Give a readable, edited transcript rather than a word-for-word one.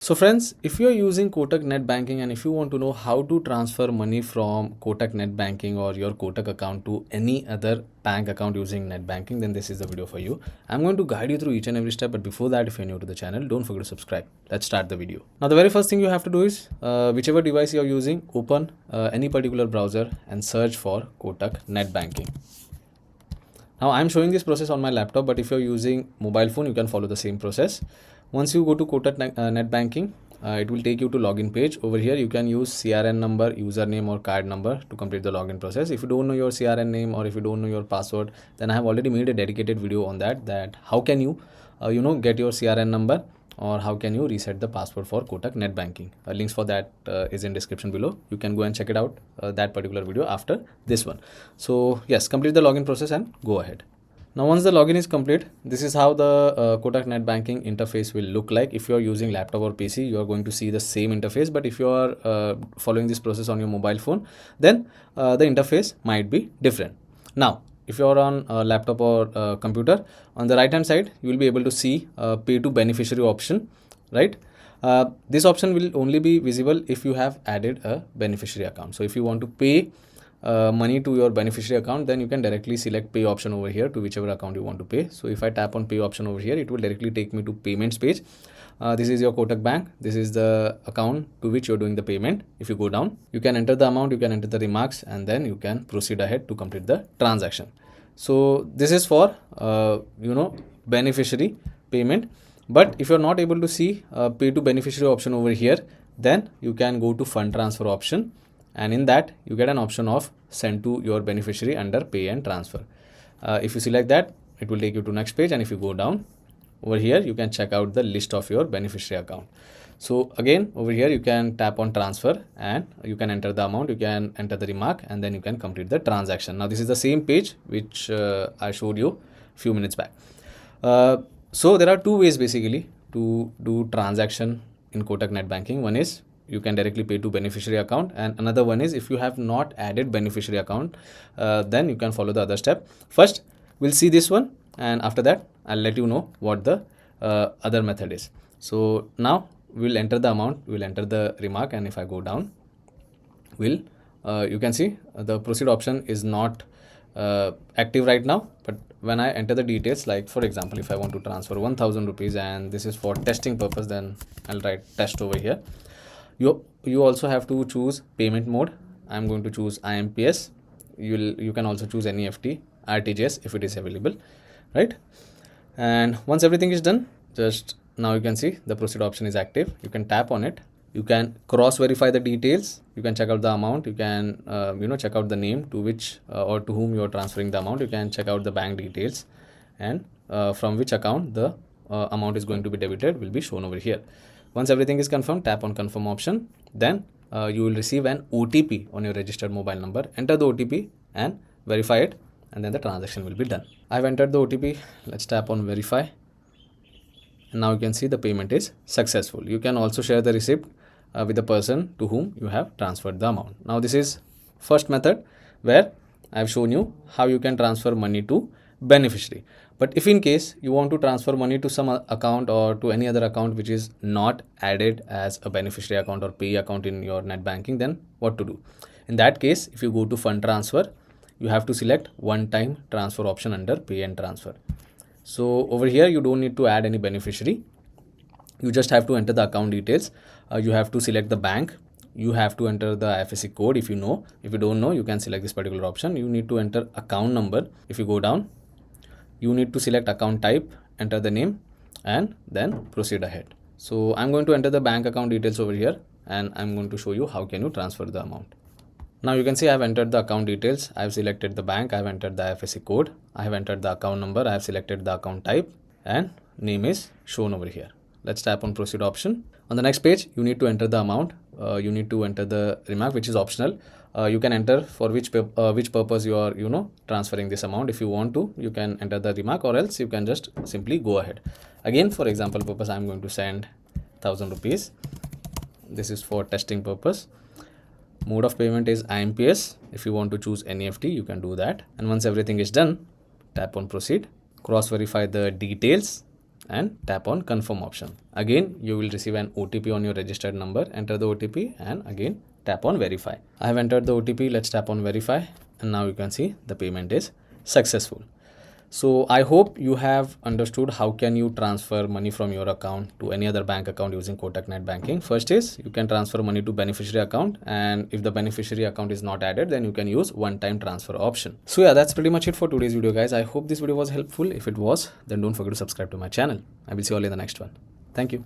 So friends, if you are using Kotak Net Banking and if you want to know how to transfer money from Kotak Net Banking or your Kotak account to any other bank account using Net Banking, then this is the video for you. I'm going to guide you through each and every step, but before that, if you're new to the channel, don't forget to subscribe. Let's start the video. Now, the very first thing you have to do is, whichever device you're using, open any particular browser and search for Kotak Net Banking. Now I'm showing this process on my laptop, but if you're using mobile phone, you can follow the same process. Once you go to Kotak Net Banking, it will take you to login page. Over here, you can use CRN number, username or card number to complete the login process. If you don't know your CRN name or if you don't know your password, then I have already made a dedicated video on that how can you, get your CRN number or how can you reset the password for Kotak Net Banking. Links for that is in description below. You can go and check it out, that particular video after this one. So yes, complete the login process and go ahead. Now once the login is complete, this is how the Kotak Net Banking interface will look like. If you are using laptop or PC, you are going to see the same interface, but if you are following this process on your mobile phone, then the interface might be different. Now if you are on a laptop or computer, on the right hand side you will be able to see pay to beneficiary option, right? This option will only be visible if you have added a beneficiary account. So if you want to pay money to your beneficiary account, then you can directly select pay option over here to whichever account you want to pay. So if I tap on pay option over here, it will directly take me to payments page. This is your Kotak Bank. This is the account to which you're doing the payment. If you go down, you can enter the amount, you can enter the remarks, and then you can proceed ahead to complete the transaction. So this is for beneficiary payment. But if you're not able to see pay to beneficiary option over here, then you can go to fund transfer option, and in that you get an option of send to your beneficiary under pay and transfer. If you select that, it will take you to next page, and if you go down over here, you can check out the list of your beneficiary account. So again, over here you can tap on transfer and you can enter the amount, you can enter the remark, and then you can complete the transaction. Now this is the same page which I showed you a few minutes back. So there are two ways basically to do transaction in Kotak Net Banking. One is you can directly pay to beneficiary account, and another one is if you have not added beneficiary account, then you can follow the other step. First we'll see this one, and after that I'll let you know what the other method is. So now we'll enter the amount, we'll enter the remark, and if I go down, you can see the proceed option is not active right now. But when I enter the details, like for example, if I want to transfer 1000 rupees and this is for testing purpose, then I'll write test over here. You also have to choose payment mode. I'm going to choose IMPS. You can also choose NEFT, RTGS if it is available, right? And once everything is done, just now you can see the proceed option is active. You can tap on it. You can cross verify the details. You can check out the amount. You can check out the name to which or to whom you are transferring the amount. You can check out the bank details, and from which account the amount is going to be debited will be shown over here. Once everything is confirmed, tap on confirm option. Then you will receive an OTP on your registered mobile number. Enter the OTP and verify it, and then the transaction will be done. I've entered the OTP. Let's tap on verify. And now you can see the payment is successful. You can also share the receipt with the person to whom you have transferred the amount. Now this is first method where I've shown you how you can transfer money to beneficiary. But if in case you want to transfer money to some account or to any other account which is not added as a beneficiary account or pay account in your net banking, then what to do? In that case, if you go to fund transfer, you have to select one time transfer option under pay and transfer. So over here you don't need to add any beneficiary. You just have to enter the account details. You have to select the bank. You have to enter the IFSC code if you know. If you don't know, you can select this particular option. You need to enter account number. If you go down, you need to select account type, enter the name, and then proceed ahead. So I'm going to enter the bank account details over here, and I'm going to show you how can you transfer the amount. Now you can see I've entered the account details. I've selected the bank. I've entered the IFSC code. I have entered the account number. I have selected the account type, and name is shown over here. Let's tap on proceed option. On the next page, you need to enter the amount. You need to enter the remark, which is optional. You can enter for which purpose you are transferring this amount. If you want to, you can enter the remark, or else you can just simply go ahead. Again, for example purpose, I'm going to send 1000 rupees. This is for testing purpose. Mode of payment is IMPS. If you want to choose NEFT, you can do that. And once everything is done, tap on proceed, cross verify the details, and tap on confirm option. Again, you will receive an OTP on your registered number. Enter the OTP and again tap on verify. I have entered the OTP. Let's tap on verify, and now you can see the payment is successful. So I hope you have understood how can you transfer money from your account to any other bank account using Kotak Net Banking. First is you can transfer money to beneficiary account, and if the beneficiary account is not added, then you can use one-time transfer option. So yeah, that's pretty much it for today's video, guys. I hope this video was helpful. If it was, then don't forget to subscribe to my channel. I will see you all in the next one. Thank you.